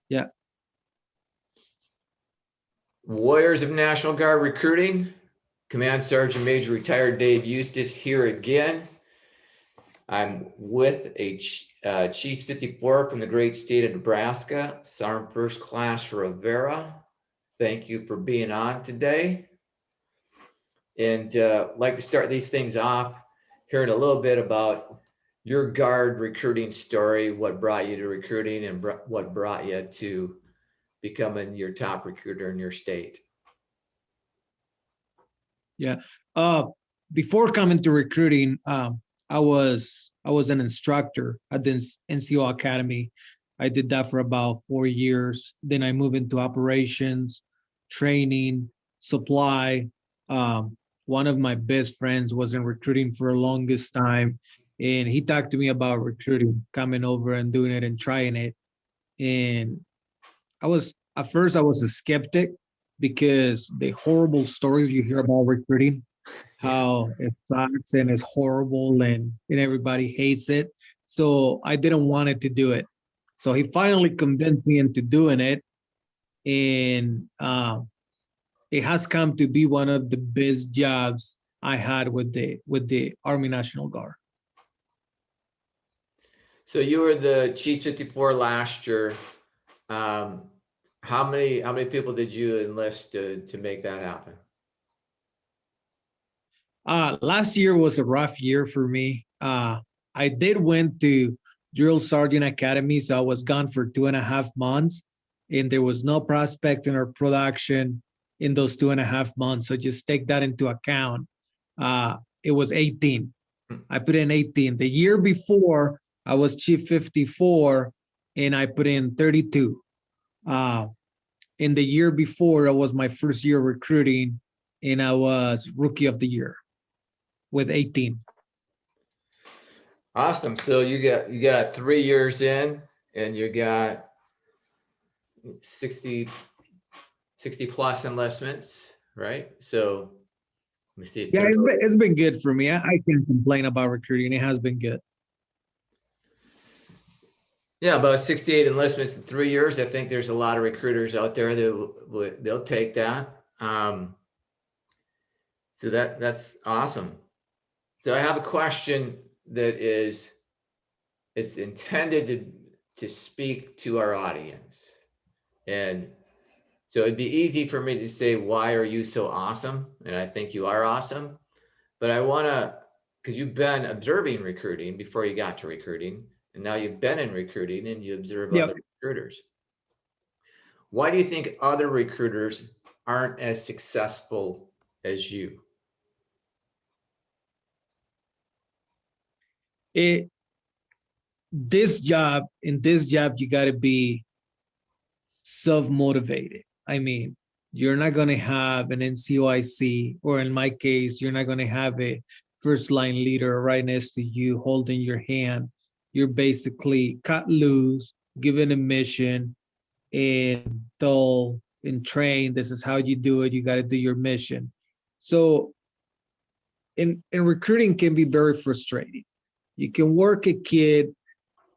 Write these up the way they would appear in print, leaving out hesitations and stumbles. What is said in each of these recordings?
Yeah. Warriors of National Guard recruiting, Command Sergeant Major retired Dave Eustace here again. I'm with a Chiefs 54 from the great state of Nebraska, Sergeant First Class Rivera. Thank you for being on today. And I'd like to start these things off hearing a little bit about your Guard recruiting story, what brought you to recruiting and what brought you to becoming your top recruiter in your state. Yeah. Before coming to recruiting, I was an instructor at the NCO Academy. I did that for about 4 years. Then I moved into operations, training, supply. One of my best friends was in recruiting for the longest time, and he talked to me about recruiting, coming over and doing it and trying it. And at first I was a skeptic because the horrible stories you hear about recruiting, how it sucks and it's horrible and everybody hates it. So I didn't want it to do it. So he finally convinced me into doing it. And it has come to be one of the best jobs I had with the Army National Guard. So you were the Chiefs 54 last year. How many people did you enlist to make that happen? Last year was a rough year for me. I did went to Drill Sergeant Academy, so I was gone for 2.5 months, and there was no prospecting or production in those 2.5 months. So just take that into account. It was 18. I put in 18. The year before, I was Chief 54, and I put in 32. In the year before, that was my first year recruiting, and I was Rookie of the Year with 18. Awesome. So you got 3 years in, and you got 60 plus enlistments, right? So let me see. Yeah, it's been good for me. I can't complain about recruiting. It has been good. Yeah, about 68 enlistments in 3 years. I think there's a lot of recruiters out there that they'll take that. So that's awesome. So I have a question that it's intended to speak to our audience. And so it'd be easy for me to say, why are you so awesome? And I think you are awesome. But I want to, because you've been observing recruiting before you got to recruiting, and now you've been in recruiting and you observe other recruiters. Why do you think other recruiters aren't as successful as you? In this job, you got to be self-motivated. I mean, you're not going to have an NCOIC, or in my case, you're not going to have a first line leader right next to you holding your hand. You're basically cut loose, given a mission, and told and trained, this is how you do it. You got to do your mission. So in recruiting can be very frustrating. You can work a kid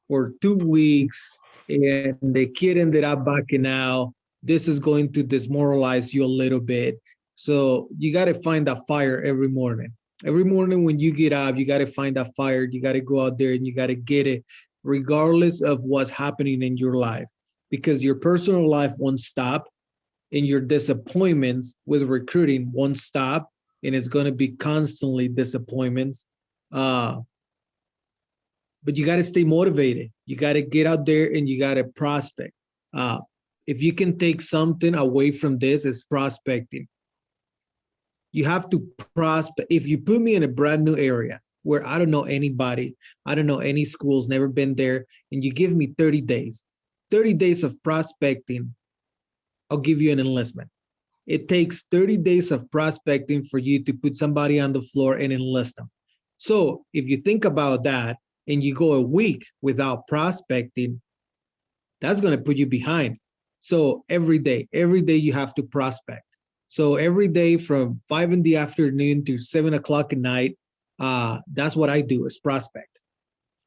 for 2 weeks and the kid ended up backing out. This is going to demoralize you a little bit. So you got to find that fire every morning. Every morning when you get up, you got to find that fire. You got to go out there and you got to get it, regardless of what's happening in your life, because your personal life won't stop and your disappointments with recruiting won't stop, and it's going to be constantly disappointments. But you got to stay motivated. You got to get out there and you got to prospect. If you can take something away from this, it's prospecting. You have to prospect. If you put me in a brand new area where I don't know anybody, I don't know any schools, never been there, and you give me 30 days of prospecting, I'll give you an enlistment. It takes 30 days of prospecting for you to put somebody on the floor and enlist them. So if you think about that and you go a week without prospecting, that's going to put you behind. So every day you have to prospect. So every day from 5 p.m. to 7 o'clock at night, that's what I do, is prospect.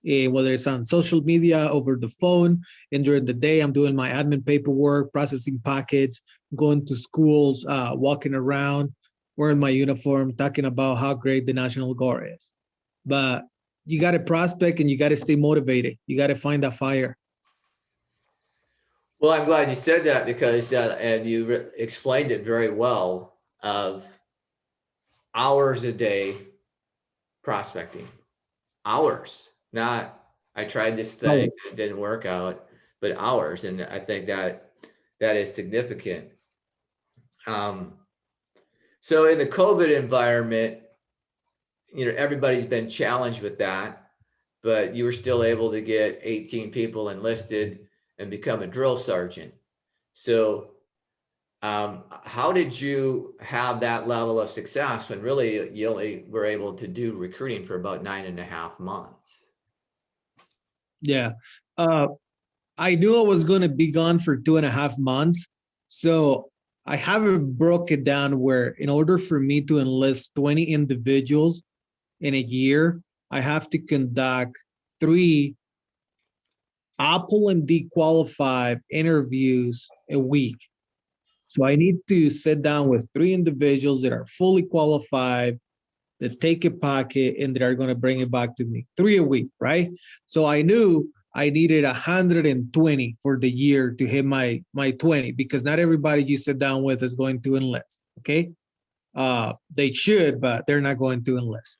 whether it's on social media, over the phone, and during the day, I'm doing my admin paperwork, processing packets, going to schools, walking around, wearing my uniform, talking about how great the National Guard is. But you got to prospect and you got to stay motivated. You got to find that fire. Well, I'm glad you said that because, and you explained it very well, of hours a day prospecting. Hours, not I tried this thing, it didn't work out, but hours. And I think that is significant. So in the COVID environment, everybody's been challenged with that, but you were still able to get 18 people enlisted and become a drill sergeant. So how did you have that level of success when really you only were able to do recruiting for about 9.5 months? Yeah. I knew I was going to be gone for 2.5 months. So I have it broken down where in order for me to enlist 20 individuals in a year, I have to conduct 3 Apple and dequalified interviews a week. So I need to sit down with 3 individuals that are fully qualified, that take a packet, and that are going to bring it back to me. 3 a week, right? So I knew I needed 120 for the year to hit my 20, because not everybody you sit down with is going to enlist. Okay. They should, but they're not going to enlist.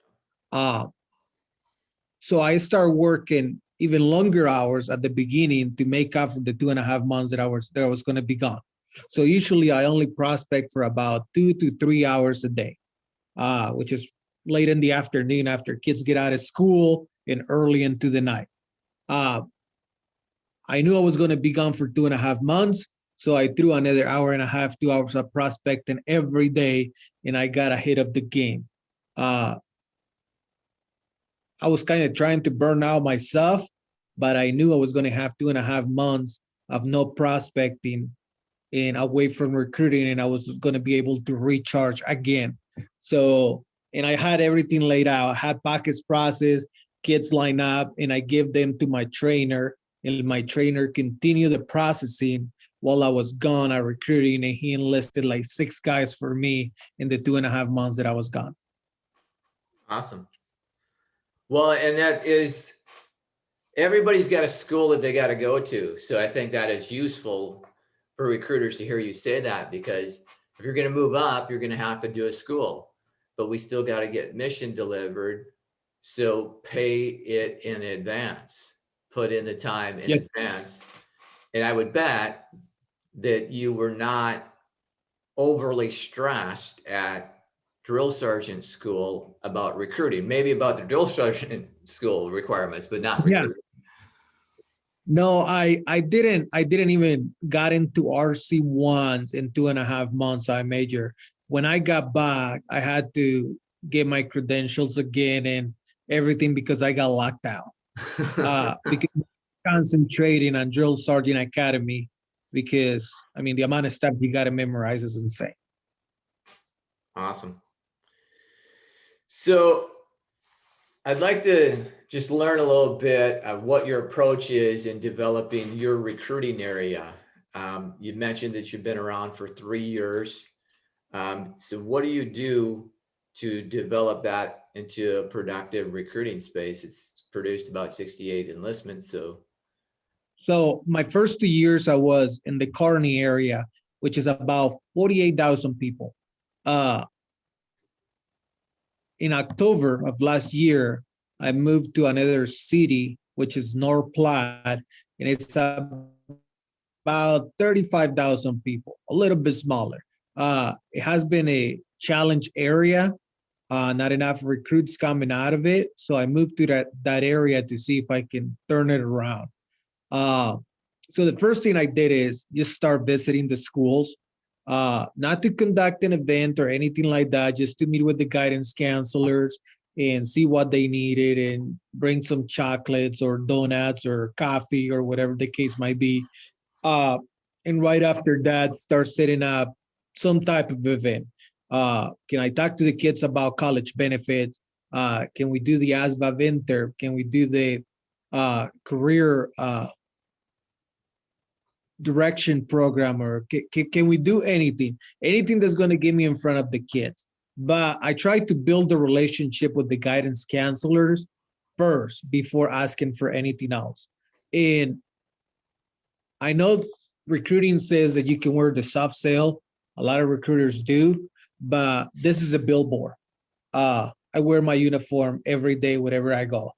So I start working even longer hours at the beginning to make up for the 2.5 months that I was going to be gone. So usually I only prospect for about 2 to 3 hours a day, which is late in the afternoon after kids get out of school and early into the night. I knew I was going to be gone for 2.5 months. So I threw another hour and a half, 2 hours of prospecting every day, and I got ahead of the game. I was kind of trying to burn out myself, but I knew I was going to have 2.5 months of no prospecting and away from recruiting, and I was going to be able to recharge again. So, and I had everything laid out. I had packets processed, kids line up, and I give them to my trainer, and my trainer continued the processing while I was gone at recruiting, and he enlisted like 6 guys for me in the 2.5 months that I was gone. Awesome. Well, and that is, everybody's got a school that they got to go to. So I think that is useful for recruiters to hear you say that, because if you're going to move up, you're going to have to do a school, but we still got to get mission delivered. So pay it in advance, put in the time in advance. And I would bet that you were not overly stressed at drill sergeant school about recruiting, maybe about the drill sergeant school requirements, but not recruiting. No, I didn't even got into RC1s in 2.5 months. I majored. When I got back, I had to get my credentials again and everything because I got locked out. Because concentrating on drill sergeant academy, because I mean the amount of stuff you got to memorize is insane. Awesome. So I'd like to just learn a little bit of what your approach is in developing your recruiting area. You mentioned that you've been around for 3 years. So what do you do to develop that into a productive recruiting space? It's produced about 68 enlistments. So my first 2 years, I was in the Kearney area, which is about 48,000 people. In October of last year, I moved to another city, which is North Platte, and it's about 35,000 people, a little bit smaller. It has been a challenge area, not enough recruits coming out of it. So I moved to that area to see if I can turn it around. So the first thing I did is just start visiting the schools, not to conduct an event or anything like that, just to meet with the guidance counselors and see what they needed and bring some chocolates or donuts or coffee or whatever the case might be. And right after that, start setting up some type of event. Can I talk to the kids about college benefits? Can we do the ASVAB Inter? Can we do the career direction program, or can we do anything that's going to get me in front of the kids? But I try to build a relationship with the guidance counselors first before asking for anything else. And I know recruiting says that you can wear the soft sale. A lot of recruiters do, but this is a billboard. I wear my uniform every day wherever I go.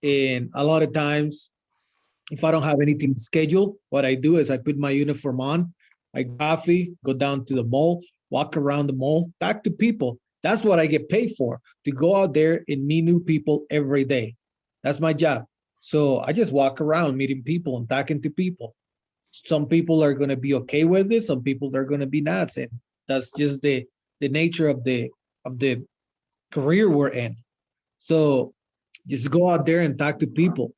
And a lot of times, if I don't have anything scheduled, what I do is I put my uniform on, I coffee, go down to the mall, walk around the mall, talk to people. That's what I get paid for, to go out there and meet new people every day. That's my job. So I just walk around meeting people and talking to people. Some people are going to be okay with this. Some people are going to be not. And that's just the nature of the career we're in. So just go out there and talk to people.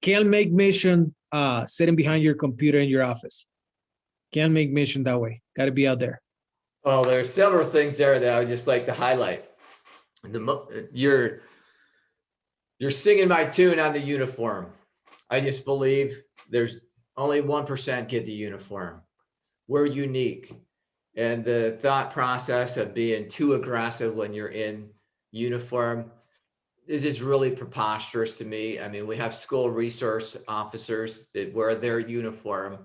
Can't make mission sitting behind your computer in your office. Can't make mission that way. Got to be out there. Well, there's several things there that I would just like to highlight. You're singing my tune on the uniform. I just believe there's only 1% get the uniform. We're unique. And the thought process of being too aggressive when you're in uniform is just really preposterous to me. I mean, we have school resource officers that wear their uniform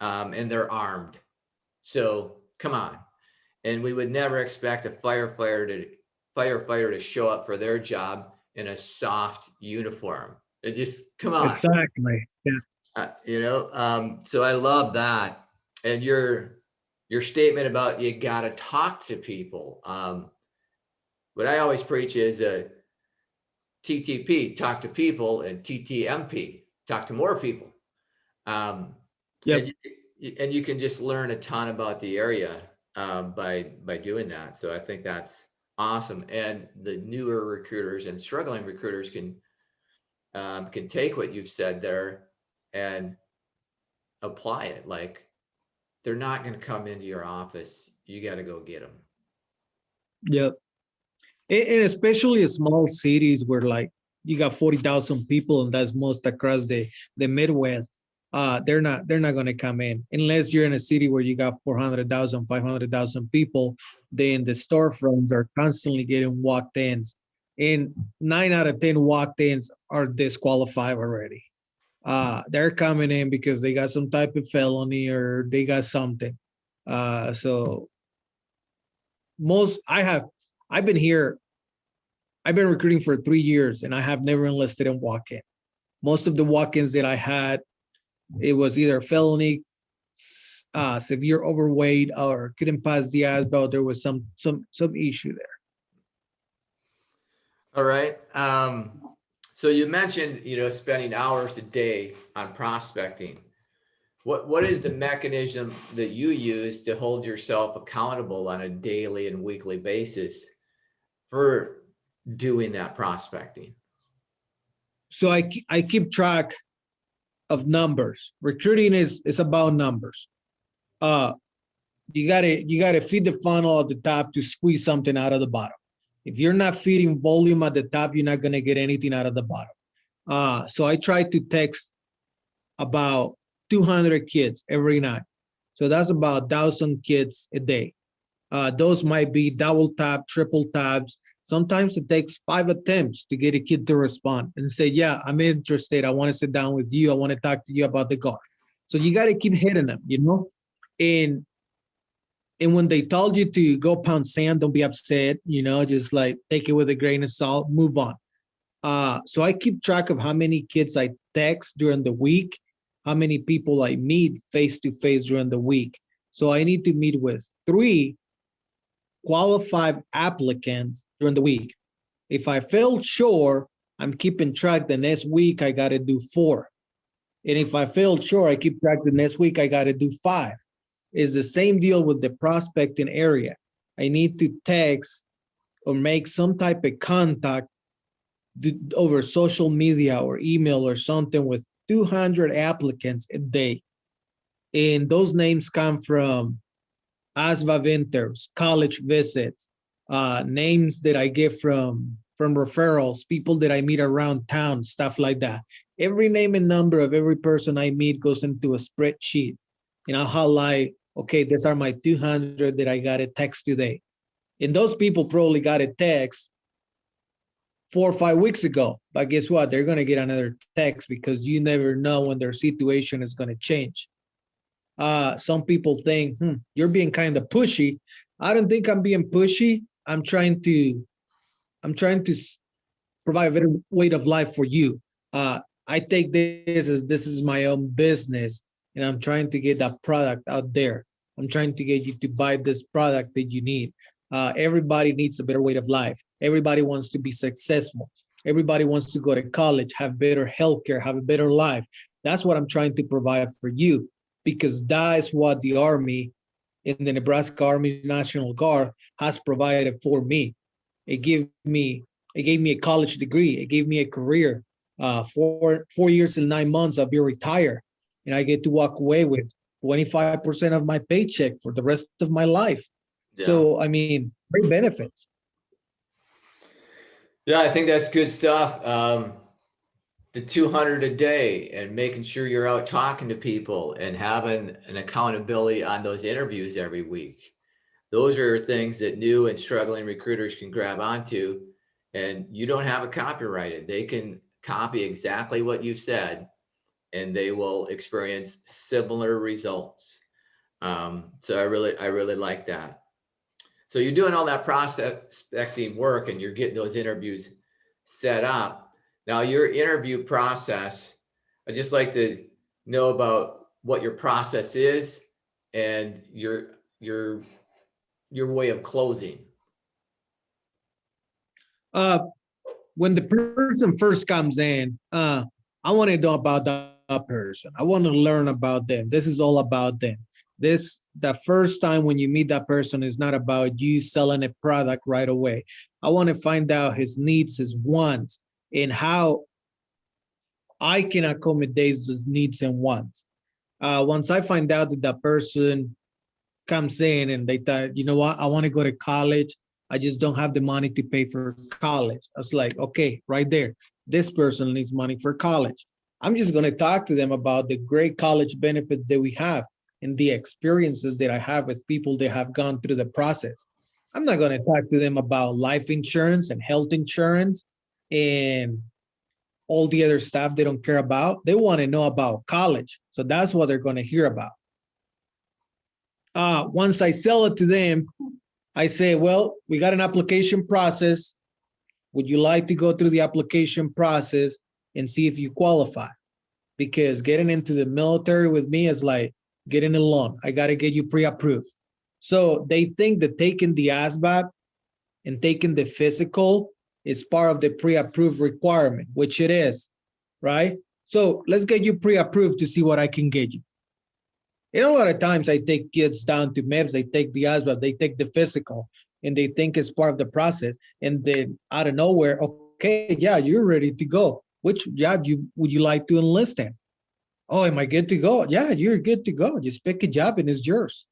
and they're armed. So come on. And we would never expect a firefighter to show up for their job in a soft uniform. It just, come on. Exactly. Yeah. So I love that. And your statement about you got to talk to people. What I always preach is TTP, talk to people, and TTMP, talk to more people. Yep. And you can just learn a ton about the area by doing that. So I think that's awesome. And the newer recruiters and struggling recruiters can take what you've said there and apply it. Like, they're not going to come into your office. You got to go get them. Yep. And especially in small cities where like you got 40,000 people, and that's most across the Midwest. They're not going to come in unless you're in a city where you got 400,000, 500,000 people. Then the storefronts are constantly getting walked-ins, and 9 out of 10 walked-ins are disqualified already. They're coming in because they got some type of felony or they got something. So I've been recruiting for 3 years, and I have never enlisted in walk-in. Most of the walk-ins that I had, it was either felony, severe overweight, or couldn't pass the ASVAB. There was some issue there. All right. So you mentioned, spending hours a day on prospecting. What is the mechanism that you use to hold yourself accountable on a daily and weekly basis for doing that prospecting? So I keep track of numbers. Recruiting is about numbers. You gotta feed the funnel at the top to squeeze something out of the bottom. If you're not feeding volume at the top, you're not gonna get anything out of the bottom. So I try to text about 200 kids every night. So that's about 1,000 kids a day. Those might be double tap, triple taps. Sometimes it takes 5 attempts to get a kid to respond and say, yeah, I'm interested. I want to sit down with you. I want to talk to you about the guard. So you got to keep hitting them, And when they told you to go pound sand, don't be upset, just like take it with a grain of salt, move on. So I keep track of how many kids I text during the week, how many people I meet face-to-face during the week. So I need to meet with 3 qualified applicants during the week. If I fell short, I'm keeping track. The next week, I got to do 4. And if I failed short, I keep track the next week, I got to do 5. It's the same deal with the prospecting area. I need to text or make some type of contact over social media or email or something with 200 applicants a day. And those names come from ASVAB interviews, college visits, names that I get from referrals, people that I meet around town, stuff like that. Every name and number of every person I meet goes into a spreadsheet. And I'll highlight, okay, these are my 200 that I got a text today. And those people probably got a text 4 or 5 weeks ago. But guess what? They're going to get another text because you never know when their situation is going to change. Some people think, you're being kind of pushy. I don't think I'm being pushy. I'm trying to provide a better way of life for you. I take this is my own business, and I'm trying to get that product out there. I'm trying to get you to buy this product that you need. Everybody needs a better way of life. Everybody wants to be successful. Everybody wants to go to college, have better healthcare, have a better life. That's what I'm trying to provide for you, because that is what the Army in the Nebraska Army National Guard has provided for me. It gave me a college degree. It gave me a career. 4 years and 9 months, I'll be retired, and I get to walk away with 25% of my paycheck for the rest of my life. Yeah. So, I mean, great benefits. Yeah, I think that's good stuff. The 200 a day and making sure you're out talking to people and having an accountability on those interviews every week. Those are things that new and struggling recruiters can grab onto, and you don't have it copyrighted. They can copy exactly what you said, and they will experience similar results. So I really like that. So you're doing all that prospecting work and you're getting those interviews set up. Now your interview process, I'd just like to know about what your process is and your way of closing. When the person first comes in, I want to know about that person. I want to learn about them. This is all about them. The first time when you meet that person is not about you selling a product right away. I want to find out his needs, his wants, and how I can accommodate those needs and wants. Once I find out that that person comes in and they thought, you know what, I want to go to college. I just don't have the money to pay for college. I was like, okay, right there. This person needs money for college. I'm just going to talk to them about the great college benefit that we have and the experiences that I have with people that have gone through the process. I'm not going to talk to them about life insurance and health insurance and all the other stuff they don't care about. They want to know about college. So that's what they're going to hear about. Once I sell it to them, I say, well, we got an application process. Would you like to go through the application process and see if you qualify? Because getting into the military with me is like getting a loan. I got to get you pre-approved. So they think that taking the ASVAB and taking the physical is part of the pre-approved requirement, which it is, right? So let's get you pre-approved to see what I can get you. And a lot of times I take kids down to MEPS, they take the ASVAB, they take the physical, and they think it's part of the process. And then out of nowhere, okay, yeah, you're ready to go. Which job would you like to enlist in? Oh, am I good to go? Yeah, you're good to go. Just pick a job and it's yours.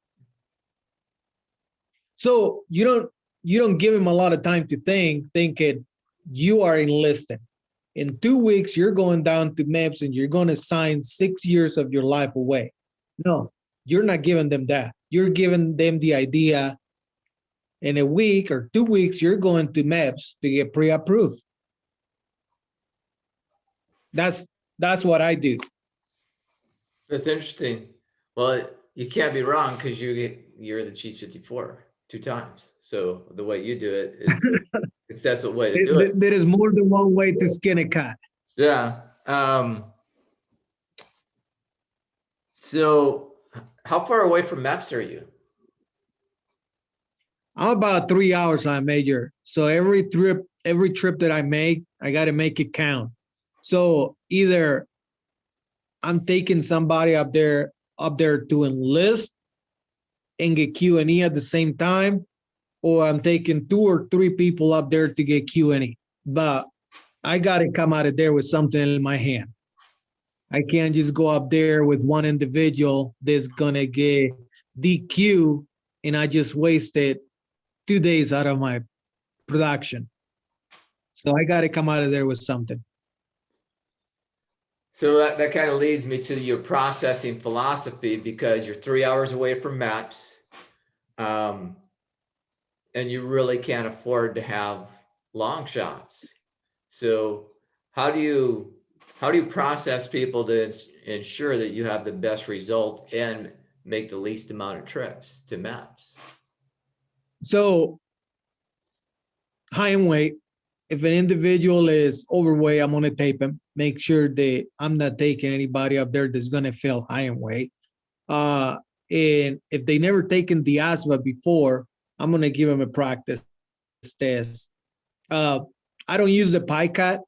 So you don't give him a lot of time to thinking you are enlisted. In 2 weeks, you're going down to MEPS and you're going to sign 6 years of your life away. No, you're not giving them that. You're giving them the idea in a week or 2 weeks, you're going to MEPS to get pre-approved. That's what I do. That's interesting. Well, you can't be wrong because you're the Chiefs 54 2 times. So the way you do it is that's the way to do it. There is more than one way to skin a cat. Yeah. So how far away from MEPS are you? I'm about 3 hours on Major. So every trip that I make, I got to make it count. So either I'm taking somebody up there to enlist and get Q&E at the same time, or I'm taking 2 or 3 people up there to get Q&E. But I got to come out of there with something in my hand. I can't just go up there with one individual that's going to get DQ and I just wasted 2 days out of my production. So I got to come out of there with something. So that kind of leads me to your processing philosophy, because you're 3 hours away from maps. And you really can't afford to have long shots. So how do you process people to ensure that you have the best result and make the least amount of trips to maps? So height and weight. If an individual is overweight, I'm gonna tape him. Make sure that I'm not taking anybody up there that's gonna fail height and weight. And if they never taken the ASVA before, I'm gonna give them a practice test. Uh, I don't use the PICAT.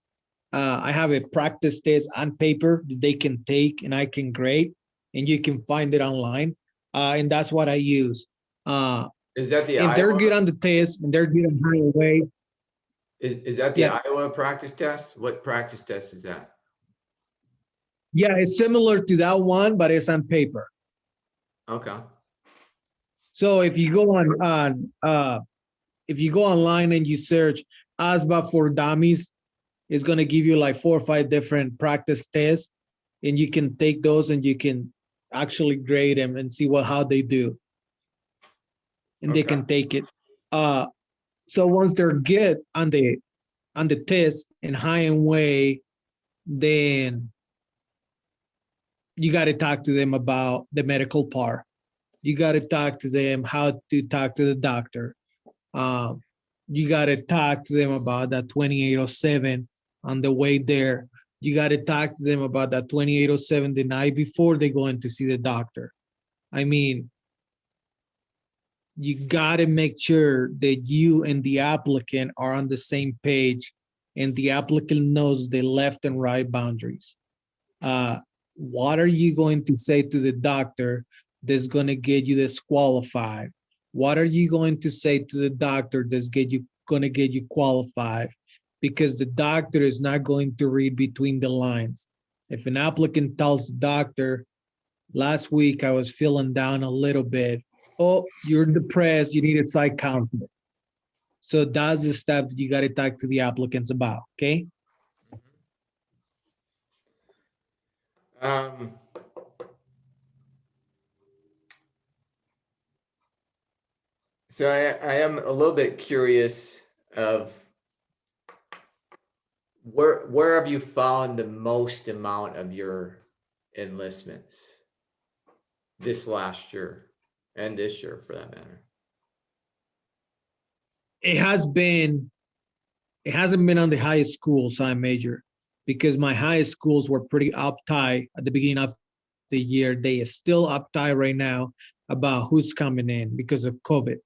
I have a practice test on paper that they can take and I can grade, and you can find it online. And that's what I use. Is that the If they're Iowa? good on the test and they're good on height and weight, Is that the yeah, Iowa practice test? What practice test is that? yeah, it's similar to that one, but it's on paper. Okay. So if you go if you go online and you search ASVA for dummies, it's gonna give you like 4 or 5 different practice tests, and you can take those and you can actually grade them and see how they do, and they Okay. can take it. So once they're good on the test and high and weight, then you got to talk to them about the medical part. You got to talk to them how to talk to the doctor. Um, you got to talk to them about that 2807 on the way there. You got to talk to them about that 2807 the night before they go in to see the doctor. I mean, you got to make sure that you and the applicant are on the same page and the applicant knows the left and right boundaries. What are you going to say to the doctor that's going to get you disqualified? What are you going to say to the doctor that's going to get you qualified? Because the doctor is not going to read between the lines. If an applicant tells the doctor, last week I was feeling down a little bit. Oh, you're depressed. You need a psych counselor. So that's the stuff that you got to talk to the applicants about. Okay. Um, so I am a little bit curious of where have you found the most amount of your enlistments this last year and this year for that matter? It hasn't been on the highest school sign major, because my highest schools were pretty uptight at the beginning of the year. They are still uptight right now about who's coming in because of COVID.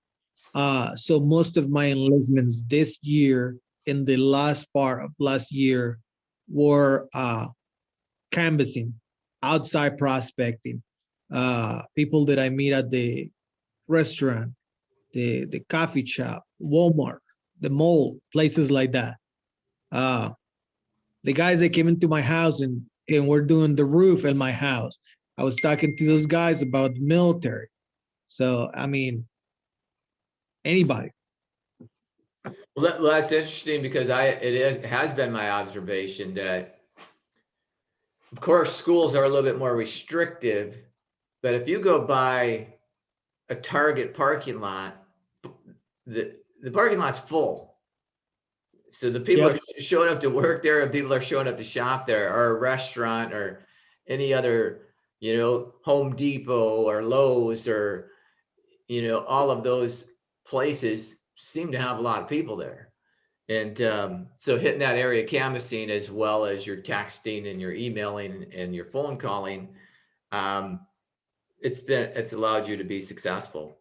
So most of my enlistments this year, in the last part of last year, were canvassing, outside prospecting, people that I meet at the restaurant, the coffee shop, Walmart, the mall, places like that. Uh, the guys that came into my house and were doing the roof in my house, I was talking to those guys about the military. So I mean, anybody. Well, that's interesting, because it has been my observation that, of course, schools are a little bit more restrictive, but if you go by a Target parking lot, the parking lot's full. So the people Yep. are showing up to work there, and people are showing up to shop there, or a restaurant, or any other, Home Depot or Lowe's, or, all of those places seem to have a lot of people there. And so hitting that area canvassing, as well as your texting and your emailing and your phone calling, it's allowed you to be successful.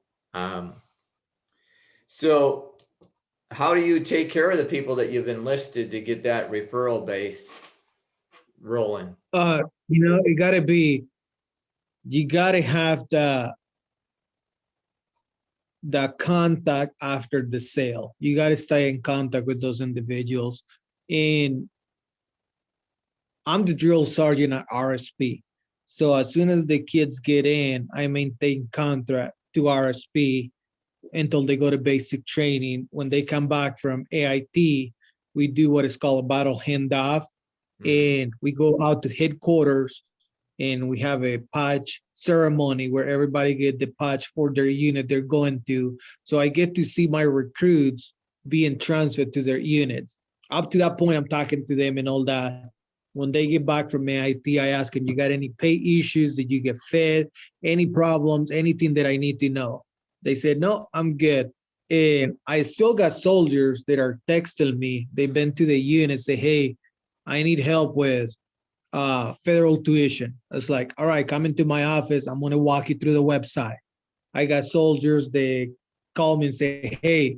So how do you take care of the people that you've enlisted to get that referral base rolling? It gotta be, you gotta have the contact after the sale. You gotta stay in contact with those individuals. And I'm the drill sergeant at RSP. So as soon as the kids get in, I maintain contact to RSP until they go to basic training. When they come back from AIT, we do what is called a battle handoff. and we go out to headquarters and we have a patch ceremony where everybody get the patch for their unit they're going to. So I get to see my recruits being transferred to their units. Up to that point, I'm talking to them and all that. When they get back from AIT, I ask them, you got any pay issues? Did you get fed? Any problems? Anything that I need to know? They said, no, I'm good. And I still got soldiers that are texting me. They've been to the unit, say, hey, I need help with federal tuition. It's like, all right, come into my office. I'm going to walk you through the website. I got soldiers, they call me and say, hey,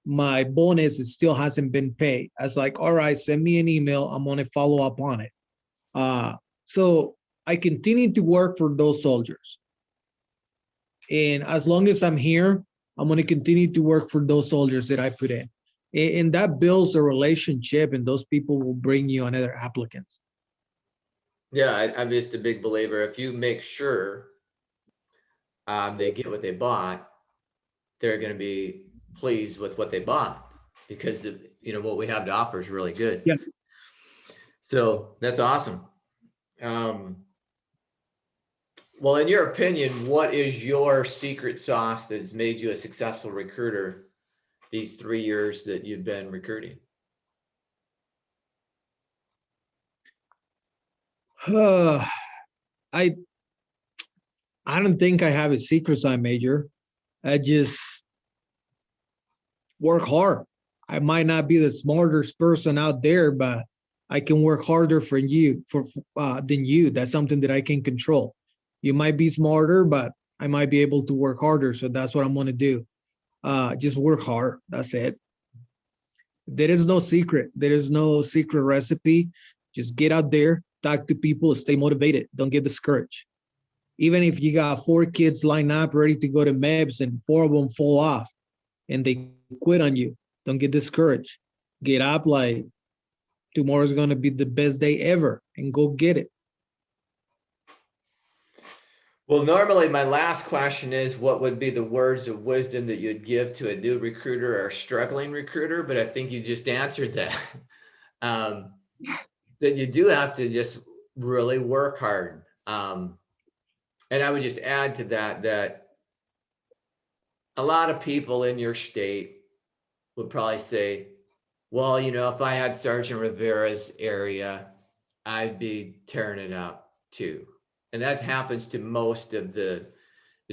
my bonus still hasn't been paid. I was like, all right, send me an email. I'm going to follow up on it. So I continue to work for those soldiers. And as long as I'm here, I'm going to continue to work for those soldiers that I put in. And that builds a relationship, and those people will bring you another applicants. Yeah, I'm just a big believer. If you make sure they get what they bought, they're going to be pleased with what they bought because what we have to offer is really good. Yeah. So that's awesome. Well, in your opinion, what is your secret sauce that has made you a successful recruiter these 3 years that you've been recruiting? I don't think I have a secret sign, Major. I just work hard. I might not be the smartest person out there, but I can work harder for you than you. That's something that I can control. You might be smarter, but I might be able to work harder. So that's what I'm going to do. Just work hard. That's it. There is no secret. There is no secret recipe. Just get out there, talk to people, stay motivated. Don't get discouraged. Even if you got 4 kids lined up ready to go to MEBS and 4 of them fall off and they quit on you, don't get discouraged. Get up like tomorrow's going to be the best day ever and go get it. Well, normally my last question is, what would be the words of wisdom that you'd give to a new recruiter or a struggling recruiter? But I think you just answered that. That you do have to just really work hard. And I would just add to that a lot of people in your state would probably say, well, if I had Sergeant Rivera's area, I'd be tearing it up too. And that happens to most of the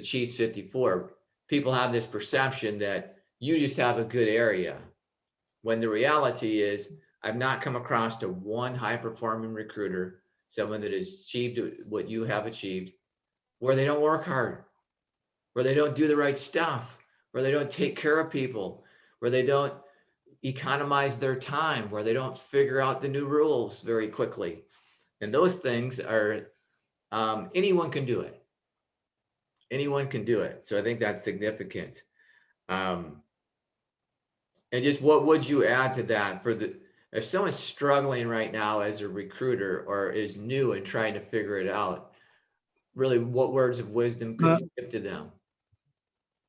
Chiefs 54. People have this perception that you just have a good area, when the reality is I've not come across to one high-performing recruiter, someone that has achieved what you have achieved, where they don't work hard, where they don't do the right stuff, where they don't take care of people, where they don't economize their time, where they don't figure out the new rules very quickly. And those things are, anyone can do it. Anyone can do it. So I think that's significant. And just what would you add to that if someone's struggling right now as a recruiter or is new and trying to figure it out, really, what words of wisdom could you give to them?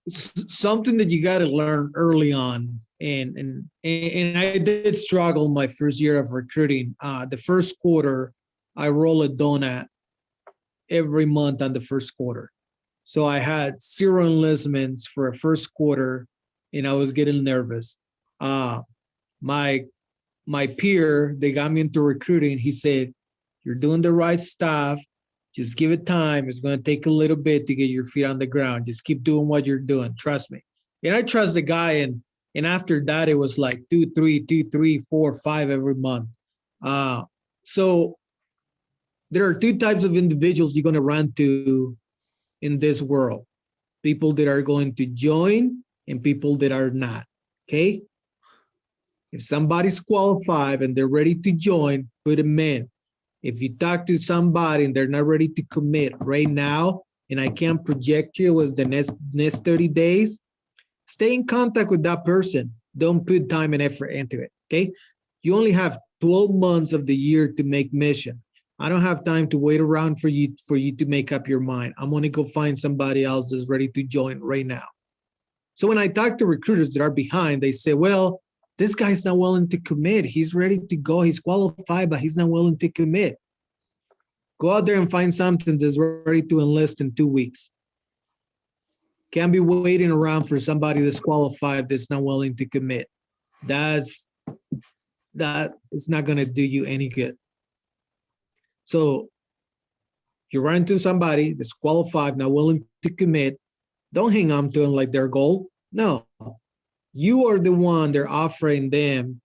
Something that you got to learn early on, and I did struggle my first year of recruiting. The first quarter, I roll a donut every month on the first quarter. So I had 0 enlistments for a first quarter, and I was getting nervous. My peer, they got me into recruiting. He said, "You're doing the right stuff. Just give it time. It's going to take a little bit to get your feet on the ground. Just keep doing what you're doing. Trust me." And I trust the guy. And after that, it was like 2, 3, 4, 5 every month. So there are 2 types of individuals you're going to run to in this world: people that are going to join and people that are not. Okay. If somebody's qualified and they're ready to join, put them in. If you talk to somebody and they're not ready to commit right now, and I can't project you as the next 30 days, stay in contact with that person. Don't put time and effort into it, okay? You only have 12 months of the year to make mission. I don't have time to wait around for you to make up your mind. I'm gonna go find somebody else that's ready to join right now. So when I talk to recruiters that are behind, they say, well, This guy's not willing to commit. He's ready to go. He's qualified, but he's not willing to commit. Go out there and find something that's ready to enlist in 2 weeks. Can't be waiting around for somebody that's qualified that's not willing to commit. That is not going to do you any good. So you run into somebody that's qualified, not willing to commit. Don't hang on to them like their goal. No, you are the one they're offering them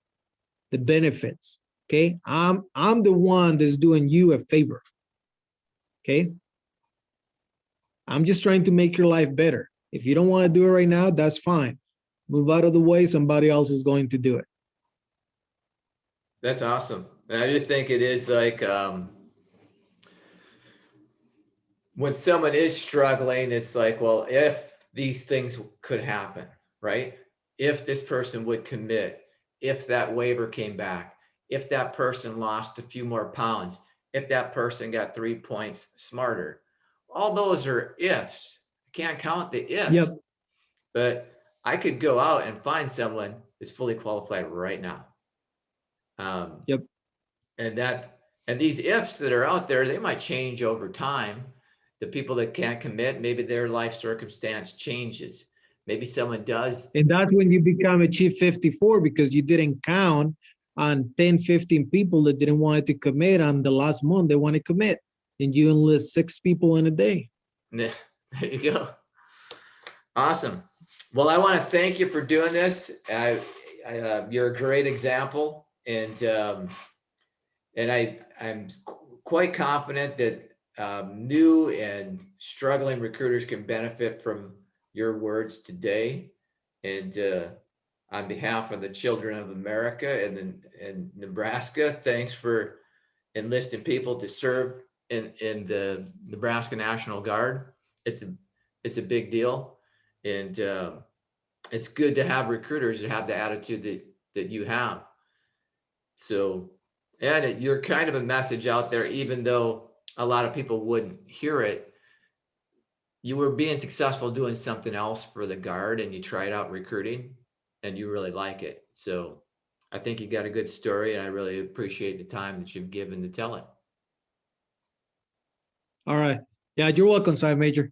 the benefits. Okay, I'm the one that's doing you a favor. Okay, I'm just trying to make your life better. If you don't want to do it right now, that's fine. Move out of the way. Somebody else is going to do it. That's awesome. And I just think it is like when someone is struggling, it's like, well, if these things could happen, right? If this person would commit, if that waiver came back, if that person lost a few more pounds, if that person got 3 points smarter, all those are ifs. I can't count the ifs. Yep. But I could go out and find someone that's fully qualified right now. Yep. And these ifs that are out there, they might change over time. The people that can't commit, maybe their life circumstance changes. Maybe someone does. And that's when you become a chief 54 because you didn't count on 10, 15 people that didn't want to commit on the last month. They want to commit. And you enlist 6 people in a day. There you go. Awesome. Well, I want to thank you for doing this. You're a great example. And I'm quite confident that new and struggling recruiters can benefit from your words today. And on behalf of the children of America and Nebraska, thanks for enlisting people to serve in the Nebraska National Guard. It's a big deal. And it's good to have recruiters that have the attitude that you have. So, and you're kind of a message out there, even though a lot of people wouldn't hear it. You were being successful doing something else for the Guard, and you tried out recruiting, and you really like it. So I think you got a good story, and I really appreciate the time that you've given to tell it. All right. Yeah, you're welcome, Sergeant Major.